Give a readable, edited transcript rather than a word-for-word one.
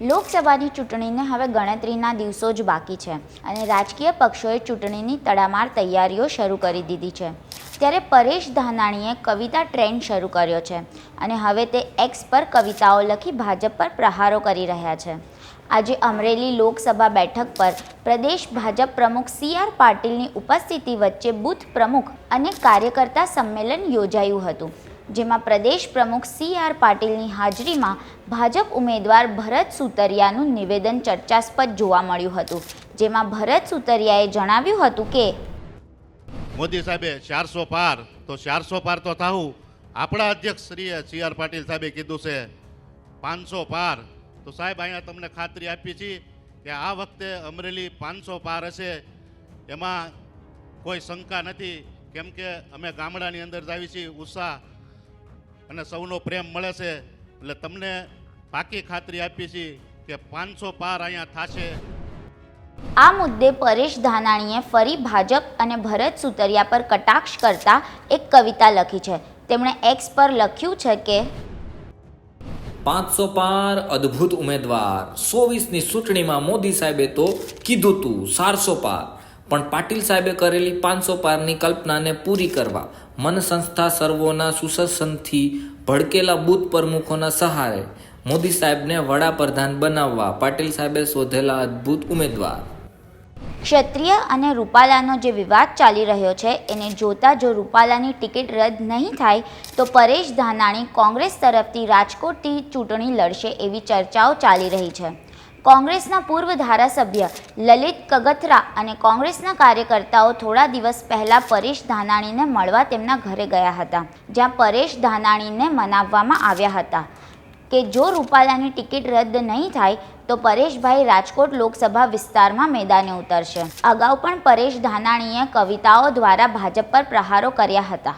લોકસભાની ચૂંટણીને હવે ગણતરીના દિવસો જ બાકી છે અને રાજકીય પક્ષોએ ચૂંટણીની તડામાર તૈયારીઓ શરૂ કરી દીધી છે। ત્યારે પરેશ ધાનાણીએ કવિતા ટ્રેન્ડ શરૂ કર્યો છે અને હવે તે એક્સ પર કવિતાઓ લખી ભાજપ પર પ્રહારો કરી રહ્યા છે। આજે અમરેલી લોકસભા બેઠક પર પ્રદેશ ભાજપ પ્રમુખ CR પાટીલની ઉપસ્થિતિ વચ્ચે બૂથ પ્રમુખ અને કાર્યકર્તા સંમેલન યોજાયું હતું, જેમાં પ્રદેશ પ્રમુખ CR પાટીલની હાજરીમાં ભાજપ ઉમેદવાર ભરત સુતરિયાનું નિવેદન ચર્ચાસ્પદ જોવા મળ્યું હતું, જેમાં ભરત સુતરિયાએ જણાવ્યું હતું કે મોદી સાહેબે 400 પાર તો 400 પાર તો થાવું। આપણા અધ્યક્ષ શ્રીએ CR પાટીલ સાહેબે કીધું છે 500 પાર, તો સાહેબ અહીંયા તમને ખાતરી આપી છે કે આ વખતે અમરેલી 500 પાર હશે, એમાં કોઈ શંકા નથી, કેમ કે અમે ગામડાની અંદર જ આવી છીએ, ઉત્સાહ અને સૌનો પ્રેમ મળે છે, એટલે તમને પાકી ખાતરી આપી છે કે 500 પાર અહીંયા થશે। આ મુદ્દે પરેશ ધાનાણીએ ફરી ભાજપ અને ભરત સુતરિયા પર કટાક્ષ કરતા એક કવિતા લખી છે। તેમણે એક્સ પર લખ્યું છે કે 500 પાર અદ્ભુત ઉમેદવાર, 24ની ચૂંટણીમાં મોદી સાહેબે તો કીધું તું 400 પાર, પણ પાટીલ સાહેબે કરેલી 500 પારની કલ્પનાને પૂરી કરવા મન સંસ્થા સર્વોના સુશાસનથી ભડકેલા બૂથ પ્રમુખોના સહારે મોદી સાહેબને વડાપ્રધાન બનાવવા પાટીલ સાહેબે શોધેલા અદ્ભુત ઉમેદવાર। ક્ષત્રિય અને રૂપાલાનો જે વિવાદ ચાલી રહ્યો છે એને જોતા જો રૂપાલાની ટિકિટ રદ નહીં થાય તો પરેશ ધાનાણી કોંગ્રેસ તરફથી રાજકોટથી ચૂંટણી લડશે એવી ચર્ચાઓ ચાલી રહી છે। કોંગ્રેસના પૂર્વ ધારાસભ્ય લલિત કગથરા અને કોંગ્રેસના કાર્યકર્તાઓ થોડા દિવસ પહેલા પરેશ ધાનાણીને મળવા તેમના ઘરે ગયા હતા, જ્યાં પરેશ ધાનાણીને મનાવવામાં આવ્યા હતા કે જો રૂપાલાની ટિકિટ રદ નહીં થાય તો પરેશભાઈ રાજકોટ લોકસભા વિસ્તારમાં મેદાને ઉતરશે। અગાઉ પણ પરેશ ધાનાણીએ કવિતાઓ દ્વારા ભાજપ પર પ્રહારો કર્યા હતા।